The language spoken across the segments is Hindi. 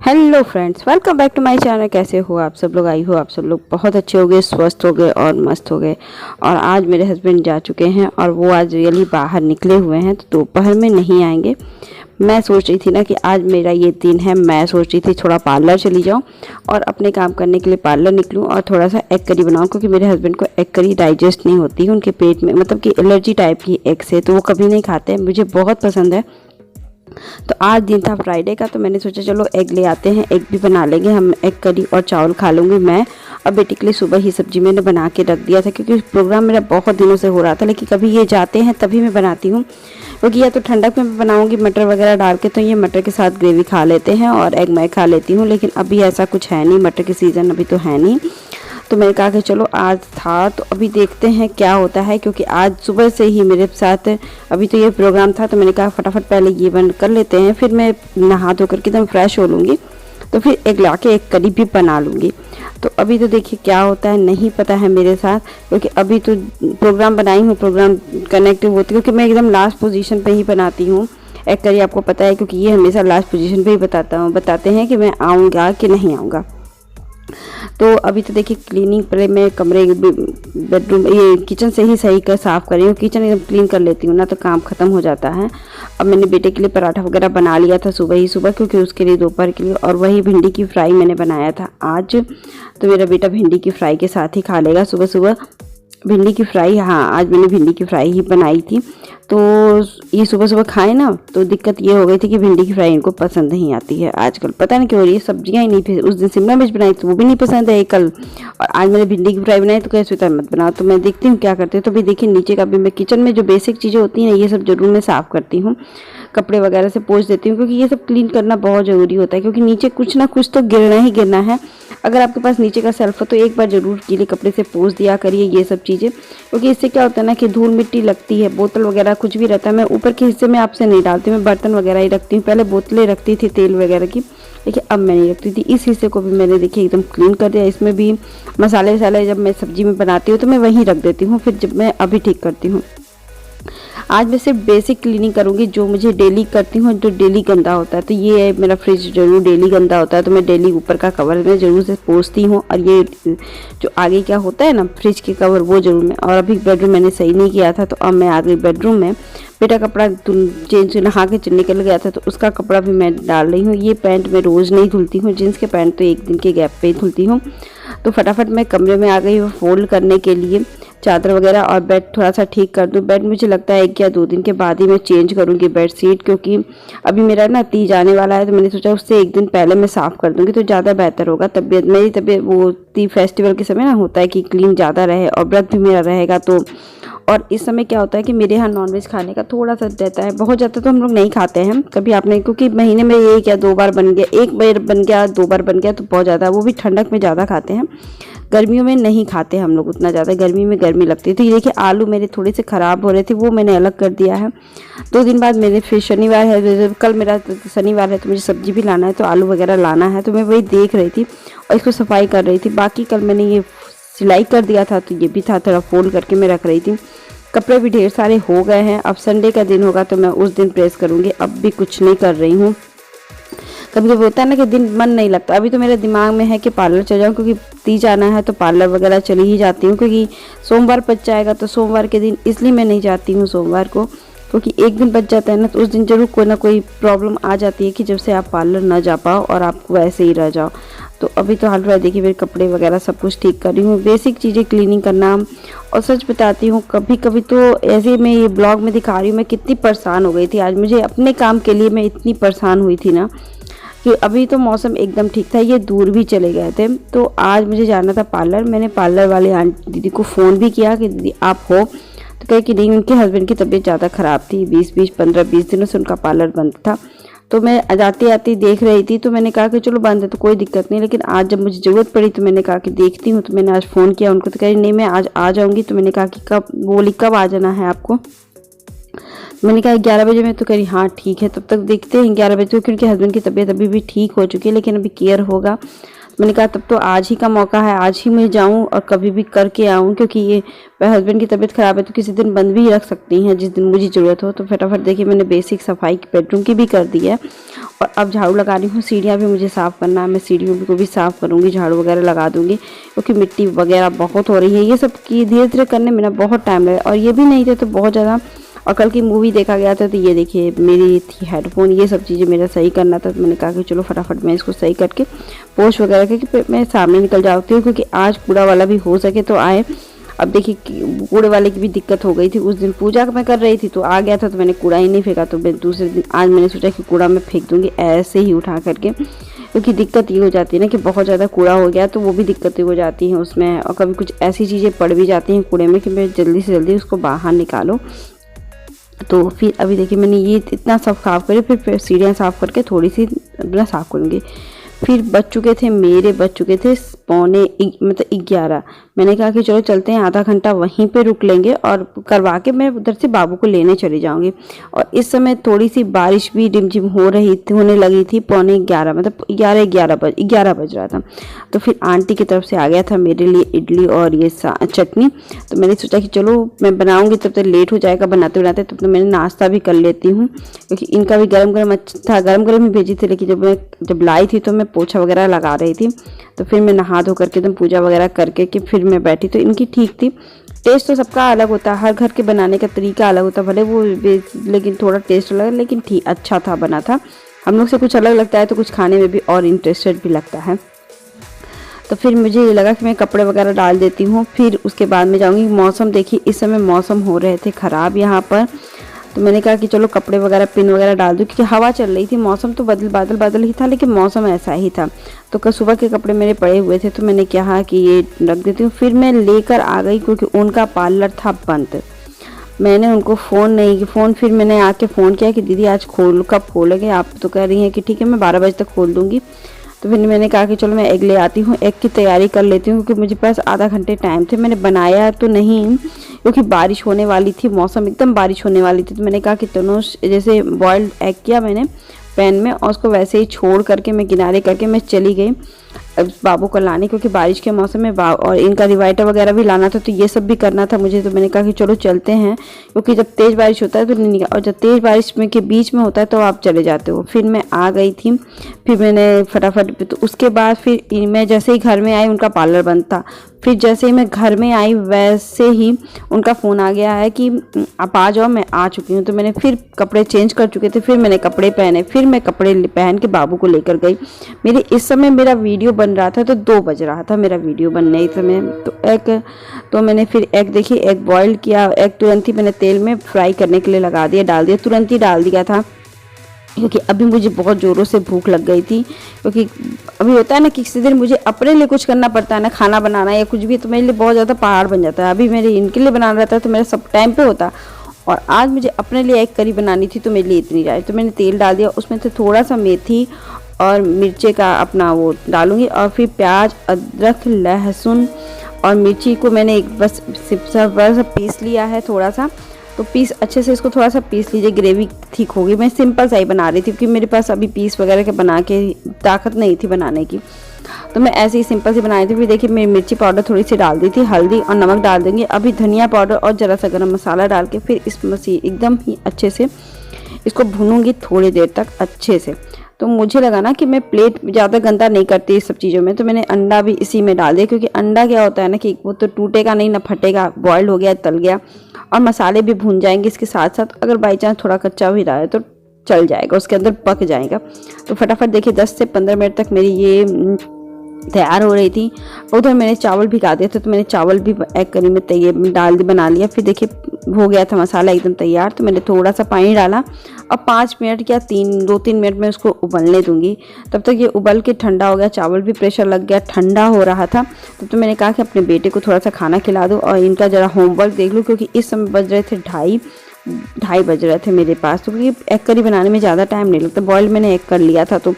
Hello friends, welcome back to my channel. कैसे हो आप सब लोग? आई हो आप सब लोग बहुत अच्छे हो गए, स्वस्थ हो गए और मस्त हो गए। और आज मेरे हस्बैंड जा चुके हैं और वो आज रियली बाहर निकले हुए हैं, तो दोपहर में नहीं आएंगे। मैं सोच रही थी ना कि आज मेरा ये दिन है, मैं सोच रही थी थोड़ा पार्लर चली जाऊं और अपने काम करने के लिए पार्लर निकलूं और थोड़ा सा एग करी बनाऊं, क्योंकि मेरे हस्बैंड को एग करी डाइजेस्ट नहीं होती है उनके पेट में, मतलब कि एलर्जी टाइप की एग से, तो वो कभी नहीं खाते हैं। मुझे बहुत पसंद है। तो आज दिन था फ्राइडे का, तो मैंने सोचा चलो एग ले आते हैं, एग भी बना लेंगे हम। एग करी और चावल खा लूँगी मैं। और बेटी के लिए सुबह ही सब्जी मैंने बना के रख दिया था, क्योंकि प्रोग्राम मेरा बहुत दिनों से हो रहा था, लेकिन कभी ये जाते हैं तभी मैं बनाती हूँ, क्योंकि या तो ठंडक में बनाऊँगी मटर वगैरह डाल के, तो ये मटर के साथ ग्रेवी खा लेते हैं और एग मैं खा लेती हूँ। लेकिन अभी ऐसा कुछ है नहीं, मटर की सीज़न अभी तो है नहीं। तो मैंने कहा कि चलो आज था तो अभी देखते हैं क्या होता है, क्योंकि आज सुबह से ही मेरे साथ अभी तो ये प्रोग्राम था, तो मैंने कहा फटाफट पहले ये बंद कर लेते हैं, फिर मैं नहा धो करके एकदम फ्रेश हो लूँगी, तो फिर एक लाके एक करी भी बना लूँगी। तो अभी तो देखिए क्या होता है, नहीं पता है मेरे साथ, क्योंकि अभी तो प्रोग्राम बनाई हूँ, प्रोग्राम कनेक्टिव होती है, क्योंकि मैं एकदम लास्ट पोजीशन पे ही बनाती हूँ एग करी, आपको पता है, क्योंकि ये हमेशा लास्ट पोजीशन पे ही बताते हैं कि मैं आऊँगा कि नहीं आऊँगा। तो अभी तो देखिए क्लीनिंग पहले मैं कमरे बेडरूम ये किचन से ही सही कर साफ़ कर रही हूँ, किचन एकदम क्लीन कर लेती हूँ ना, तो काम ख़त्म हो जाता है। अब मैंने बेटे के लिए पराठा वगैरह बना लिया था सुबह ही सुबह, क्योंकि उसके लिए दोपहर के लिए, और वही भिंडी की फ्राई मैंने बनाया था आज। तो मेरा बेटा भिंडी की फ्राई के साथ ही खा लेगा सुबह सुबह भिंडी की फ्राई। हाँ, आज मैंने भिंडी की फ्राई ही बनाई थी, तो ये सुबह सुबह खाए ना, तो दिक्कत ये हो गई थी कि भिंडी की फ्राई इनको पसंद नहीं आती है आजकल, पता नहीं क्यों हो रही है। सब्जियां ही नहीं, फिर उस दिन शिमला मिर्च बनाई तो वो भी नहीं पसंद है कल, और आज मैंने भिंडी की फ्राई बनाई तो कैसे होता है मत बनाओ। तो मैं देखती हूँ क्या करती हूँ। तो भी देखिए नीचे का भी मैं किचन में जो बेसिक चीज़ें होती हैं ये सब जरूर मैं साफ़ करती हूँ, कपड़े वगैरह से पोंछ देती हूँ, क्योंकि ये सब क्लीन करना बहुत ज़रूरी होता है, क्योंकि नीचे कुछ ना कुछ तो गिरना ही गिरना है। अगर आपके पास नीचे का सेल्फ हो तो एक बार ज़रूर गीले कपड़े से पोंछ दिया करिए ये सब चीज़ें, क्योंकि इससे क्या होता है ना कि धूल मिट्टी लगती है, बोतल वगैरह कुछ भी रहता है। मैं ऊपर के हिस्से में आपसे नहीं डालती, मैं बर्तन वगैरह ही रखती हूँ। पहले बोतलें रखती थी तेल वगैरह की, लेकिन अब मैं नहीं रखती थी। इस हिस्से को भी मैंने देखिए एकदम क्लीन कर दिया। इसमें भी मसाले वसाले जब मैं सब्जी में बनाती हूँ तो मैं वहीं रख देती हूँ, फिर जब मैं अभी ठीक करती हूँ। आज मैं सिर्फ बेसिक क्लीनिंग करूँगी जो मुझे डेली करती हूँ, जो डेली गंदा होता है। तो ये है मेरा फ्रिज जरूर डेली गंदा होता है, तो मैं डेली ऊपर का कवर में ज़रूर से पोंछती हूँ, और ये जो आगे क्या होता है ना फ्रिज के कवर वो ज़रूर मैं। और अभी बेडरूम मैंने सही नहीं किया था, तो अब मैं आ गई बेडरूम में। बेटा कपड़ा चेंज नहा के निकल गया था, तो उसका कपड़ा भी मैं डाल रही हूँ। ये पैंट मैं रोज़ नहीं धुलती हूँ, जीन्स के पैंट तो एक दिन के गैप पे ही धुलती हूँ। तो फटाफट मैं कमरे में आ गई हूँ फोल्ड करने के लिए चादर वगैरह, और बेड थोड़ा सा ठीक कर दूँ। बेड मुझे लगता है 1 या 2 दिन के बाद ही मैं चेंज करूँगी बेड शीट, क्योंकि अभी मेरा ना तीज आने वाला है, तो मैंने सोचा उससे 1 दिन पहले मैं साफ़ कर दूँगी तो ज़्यादा बेहतर होगा। मेरी तबीयत वो तीज फेस्टिवल के समय ना होता है कि क्लीन ज़्यादा रहे, और व्रत भी मेरा रहेगा। तो और इस समय क्या होता है कि मेरे यहाँ नॉनवेज खाने का थोड़ा सा रहता है, बहुत ज़्यादा तो हम लोग नहीं खाते हैं कभी आपने, क्योंकि महीने में 1 या 2 बार बन गया, 1 बार बन गया 2 बार बन गया तो बहुत ज़्यादा, वो भी ठंडक में ज़्यादा खाते हैं, गर्मियों में नहीं खाते हम लोग उतना ज़्यादा। गर्मी में गर्मी लगती है। तो ये देखिए आलू मेरे थोड़े से ख़राब हो रहे थे, वो मैंने अलग कर दिया है। 2 दिन बाद मेरे फिर शनिवार है, कल मेरा शनिवार है, तो मुझे सब्जी भी लाना है, तो आलू वगैरह लाना है, तो मैं वही देख रही थी और इसको सफाई कर रही थी। बाकी कल मैंने ये सिलाई कर दिया था, तो ये भी था थोड़ा फोल्ड करके मैं रख रही थी। कपड़े भी ढेर सारे हो गए हैं। अब संडे का दिन होगा तो मैं उस दिन प्रेस करूँगी, अब भी कुछ नहीं कर रही हूँ। कभी कभी होता है ना कि दिन मन नहीं लगता। अभी तो मेरे दिमाग में है कि पार्लर चल जाऊँ, क्योंकि तीज आना है तो पार्लर वगैरह चली ही जाती हूँ, क्योंकि सोमवार बच जाएगा, तो सोमवार के दिन इसलिए मैं नहीं जाती हूँ सोमवार को, क्योंकि एक दिन बच जाता है ना, तो उस दिन जरूर कोई ना कोई प्रॉब्लम आ जाती है कि जब से आप पार्लर ना जा पाओ और आपको ऐसे ही रह जाओ। तो अभी तो हाल फिलहाल देखिए मेरे कपड़े वगैरह सब कुछ ठीक कर रही हूँ, बेसिक चीज़ें क्लीनिंग करना। और सच बताती हूँ कभी कभी तो ऐसे मैं ये ब्लॉग में दिखा रही हूँ, मैं कितनी परेशान हो गई थी आज। मुझे अपने काम के लिए मैं इतनी परेशान हुई थी ना, कि अभी तो मौसम एकदम ठीक था, ये दूर भी चले गए थे। तो आज मुझे जाना था पार्लर। मैंने पार्लर वाले आंटी दीदी को फ़ोन भी किया कि दीदी आप हो, तो कहे कि नहीं, उनके हस्बैंड की तबीयत ज़्यादा ख़राब थी, 15-20 दिनों से उनका पार्लर बंद था। तो मैं जाते आते देख रही थी, तो मैंने कहा कि चलो बंद है तो कोई दिक्कत नहीं, लेकिन आज जब मुझे ज़रूरत पड़ी तो मैंने कहा कि देखती हूँ। तो मैंने आज फ़ोन किया उनको, तो कह रही नहीं मैं आज आ जाऊँगी। तो मैंने कहा कि कब, बोली कब आ जाना है आपको? मैंने कहा 11 बजे में। तो कह रही हाँ ठीक है, तब तक देखते हैं 11 बजे, तो क्योंकि हस्बैंड की तबीयत अभी भी ठीक हो चुकी है, लेकिन अभी केयर होगा। मैंने कहा तब तो आज ही का मौका है, आज ही मैं जाऊं और कभी भी करके आऊं, क्योंकि ये मेरे हस्बैंड की तबीयत ख़राब है तो किसी दिन बंद भी रख सकती हैं जिस दिन मुझे ज़रूरत हो। तो फटाफट देखिए मैंने बेसिक सफाई बेडरूम की भी कर दी है और अब झाड़ू लगा रही हूँ। सीढ़ियाँ भी मुझे साफ़ करना है, मैं सीढ़ियों को भी साफ़ करूँगी, झाड़ू वगैरह लगा दूँगी क्योंकि मिट्टी वगैरह बहुत हो रही है। ये सब की धीरे धीरे करने में ना बहुत टाइम लगा और ये भी नहीं थे तो बहुत ज़्यादा। और कल की मूवी देखा गया था तो ये देखिए मेरी थी हेडफोन, ये सब चीज़ें मेरा सही करना था। तो मैंने कहा कि चलो फटाफट मैं इसको सही करके पोस्ट वगैरह करके फिर मैं सामने निकल जाती हूँ, क्योंकि आज कूड़ा वाला भी हो सके तो आए। अब देखिए कूड़े वाले की भी दिक्कत हो गई थी, उस दिन पूजा मैं कर रही थी तो आ गया था तो मैंने कूड़ा ही नहीं फेंका। तो मैं दूसरे दिन आज मैंने सोचा कि कूड़ा मैं फेंक दूँगी ऐसे ही उठा करके, क्योंकि दिक्कत ये हो जाती है ना कि बहुत ज़्यादा कूड़ा हो गया तो वो भी दिक्कतें हो जाती हैं उसमें। और कभी कुछ ऐसी चीज़ें पड़ भी जाती हैं कूड़े में कि मैं जल्दी से जल्दी उसको बाहर निकालो। तो फिर अभी देखिए मैंने ये इतना सब साफ़ करे, फिर सीढ़ियाँ साफ़ करके थोड़ी सी अपना साफ़ करूँगी। फिर बज चुके थे पौने मतलब 11। मैंने कहा कि चलो चलते हैं, आधा घंटा वहीं पे रुक लेंगे और करवा के मैं उधर से बाबू को लेने चली जाऊंगी। और इस समय थोड़ी सी बारिश भी रिमझिम होने लगी थी। पौने 11 मतलब 11 बज रहा था। तो फिर आंटी की तरफ से आ गया था मेरे लिए इडली और ये चटनी। तो मैंने सोचा कि चलो मैं बनाऊंगी तब तक लेट हो जाएगा बनाते बनाते, तब तक मैंने नाश्ता भी कर लेती हूँ, क्योंकि इनका भी गरम गरम अच्छा था, गरम गरम ही भेजी थी। लेकिन जब लाई थी तो मैं पोछा वगैरह लगा रही थी, तो फिर मैं नहा धो करके एकदम पूजा वगैरह करके कि फिर मैं बैठी। तो इनकी ठीक थी। टेस्ट तो सबका अलग होता है, हर घर के बनाने का तरीका अलग होता है, भले वो लेकिन थोड़ा टेस्ट अलग, लेकिन ठीक अच्छा था बना था। हम लोग से कुछ अलग लगता है तो कुछ खाने में भी और इंटरेस्टेड भी लगता है। तो फिर मुझे ये लगा कि मैं कपड़े वगैरह डाल देती हूँ, फिर उसके बाद में जाऊँगी। मौसम देखिए इस समय मौसम हो रहे थे ख़राब यहाँ पर, तो मैंने कहा कि चलो कपड़े वगैरह पिन वगैरह डाल दूँ, क्योंकि हवा चल रही थी। मौसम तो बादल ही था लेकिन मौसम ऐसा ही था। तो कल सुबह के कपड़े मेरे पड़े हुए थे तो मैंने कहा कि ये रख देती हूँ। फिर मैं लेकर आ गई क्योंकि उनका पार्लर था बंद। मैंने उनको फिर मैंने आके फ़ोन किया कि दीदी आज कब खोलोगे आप? तो कह रही हैं कि ठीक है मैं 12 बजे तक खोल दूँगी। तो फिर मैंने कहा कि चलो मैं एग ले आती हूँ, एग की तैयारी कर लेती हूँ, क्योंकि मुझे पास आधा घंटे टाइम थे। मैंने बनाया तो नहीं क्योंकि बारिश होने वाली थी, मौसम एकदम बारिश होने वाली थी। तो मैंने कहा कि तनुष जैसे बॉइल्ड एग किया मैंने पैन में और उसको वैसे ही छोड़ करके मैं किनारे करके मैं चली गई बाबू को लाने, क्योंकि बारिश के मौसम में और इनका रिवाइटर वगैरह भी लाना था तो ये सब भी करना था मुझे। तो मैंने कहा कि चलो चलते हैं, क्योंकि जब तेज़ बारिश होता है तो नहीं निकल, और जब तेज़ बारिश में के बीच में होता है तो आप चले जाते हो। फिर मैं आ गई थी, फिर मैंने फटाफट, तो उसके बाद फिर मैं जैसे ही घर में आई उनका पार्लर बंद था। फिर जैसे ही मैं घर में आई वैसे ही उनका फ़ोन आ गया है कि आप आ जाओ, मैं आ चुकी हूँ। तो मैंने फिर कपड़े चेंज कर चुके थे, फिर मैंने कपड़े पहने, फिर मैं कपड़े पहन के बाबू को लेकर गई। इस समय मेरा वीडियो बन रहा था तो 2 बज रहा था मेरा वीडियो बनने समय। तो मैंने फिर एग देखिए एग बॉइल किया, एग तुरंत ही मैंने तेल में फ्राई करने के लिए लगा दिया, डाल दिया, तुरंत ही डाल दिया था, क्योंकि अभी मुझे बहुत ज़ोरों से भूख लग गई थी। क्योंकि अभी होता है ना कि किसी दिन मुझे अपने लिए कुछ करना पड़ता है ना, खाना बनाना या कुछ भी, तो मेरे लिए बहुत ज़्यादा पहाड़ बन जाता है। अभी मेरे इनके लिए बनाना रहता है तो मेरा सब टाइम पे होता, और आज मुझे अपने लिए एग करी बनानी थी तो मेरे लिए इतनी रही। तो मैंने तेल डाल दिया, उसमें से थोड़ा सा मेथी और मिर्चे का अपना वो डालूँगी, और फिर प्याज, अदरक, लहसुन और मिर्ची को मैंने एक बस पीस लिया है थोड़ा सा। तो पीस अच्छे से इसको थोड़ा सा पीस लीजिए, ग्रेवी ठीक होगी। मैं सिंपल सा ही बना रही थी क्योंकि मेरे पास अभी पीस वगैरह के बना के ताकत नहीं थी बनाने की, तो मैं ऐसे ही सिंपल से बनाई थी। फिर देखिए मैं मिर्ची पाउडर थोड़ी सी डाल दी थी, हल्दी और नमक डाल देंगे, अभी धनिया पाउडर और ज़रा सा गरम मसाला डाल के फिर इस एकदम ही अच्छे से इसको भूनूंगी थोड़ी देर तक अच्छे से। तो मुझे लगा ना कि मैं प्लेट ज़्यादा गंदा नहीं करती इस सब चीज़ों में, तो मैंने अंडा भी इसी में डाल दिया, क्योंकि अंडा क्या होता है ना कि वो तो टूटेगा नहीं ना फटेगा, बॉइल्ड हो गया, तल गया, और मसाले भी भून जाएंगे इसके साथ साथ। अगर बाई चांस थोड़ा कच्चा भी रहा है तो चल जाएगा, उसके अंदर पक जाएगा। तो फटाफट देखिए 10 से 15 मिनट तक मेरी ये तैयार हो रही थी। उधर मैंने चावल भिगा दिए थे, तो मैंने चावल भी एग करी में बना लिया। फिर देखिए हो गया था मसाला एकदम तैयार, तो मैंने थोड़ा सा पानी डाला और 5 मिनट या 2-3 मिनट में उसको उबलने दूंगी। तब तक ये उबल के ठंडा हो गया, चावल भी प्रेशर लग गया, ठंडा हो रहा था। तो मैंने कहा कि अपने बेटे को थोड़ा सा खाना खिला दूँ और इनका ज़रा होमवर्क देख लूँ, क्योंकि इस समय बज रहे थे 2:30 बज रहे थे मेरे पास। तो क्योंकि एग करी बनाने में ज़्यादा टाइम नहीं लगता, बॉयल मैंने एग कर लिया था, तो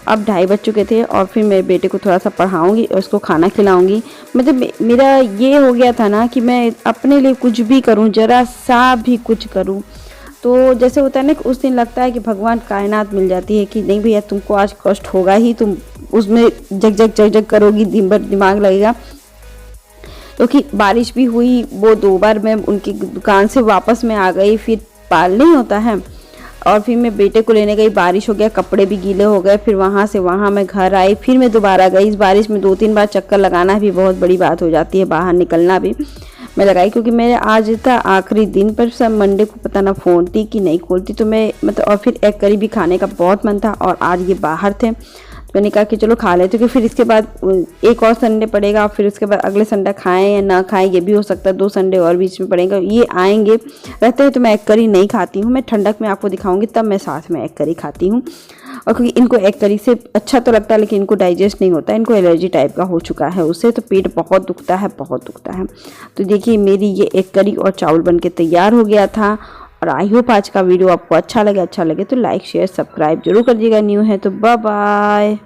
अब 2:30 बज चुके थे। और फिर मेरे बेटे को थोड़ा सा पढ़ाऊँगी और उसको खाना खिलाऊँगी। मतलब मेरा ये हो गया था ना कि मैं अपने लिए कुछ भी करूँ, ज़रा सा भी कुछ करूँ, तो जैसे होता है ना कि उस दिन लगता है कि भगवान कायनात मिल जाती है कि नहीं भैया तुमको आज कष्ट होगा ही, तुम उसमें जग जग जग जग करोगी, दिन भर दिमाग लगेगा। क्योंकि बारिश भी हुई, वो 2 बार मैं उनकी दुकान से वापस में आ गई, फिर पाल नहीं होता है, और फिर मैं बेटे को लेने गई, बारिश हो गया, कपड़े भी गीले हो गए, फिर वहाँ से वहाँ मैं घर आई, फिर मैं दोबारा गई। इस बारिश में 2-3 बार चक्कर लगाना भी बहुत बड़ी बात हो जाती है, बाहर निकलना भी। मैं लगाई क्योंकि मेरे आज था आखिरी दिन, पर सब मंडे को पता ना खोलती कि नहीं खोलती, तो मैं मतलब, और फिर एग करी भी खाने का बहुत मन था, और आज ये बाहर थे, तो मैंने कहा कि चलो खा लेते, क्योंकि फिर इसके बाद एक और संडे पड़ेगा, फिर उसके बाद अगले संडे खाएं या ना खाएं ये भी हो सकता है, 2 संडे और बीच में पड़ेगा, ये आएंगे रहते हैं। तो मैं एग करी नहीं खाती हूँ, मैं ठंडक में आपको दिखाऊंगी तब मैं साथ में एग करी खाती हूँ। और क्योंकि इनको एग करी से अच्छा तो लगता है, लेकिन इनको डाइजेस्ट नहीं होता, इनको एलर्जी टाइप का हो चुका है उससे, तो पेट बहुत दुखता है, बहुत दुखता है। तो देखिए मेरी ये एग करी और चावल बन के तैयार हो गया था। और आई होप आज का वीडियो आपको अच्छा लगे तो लाइक शेयर सब्सक्राइब जरूर कर दीजिएगा, न्यू है तो बाय बाय।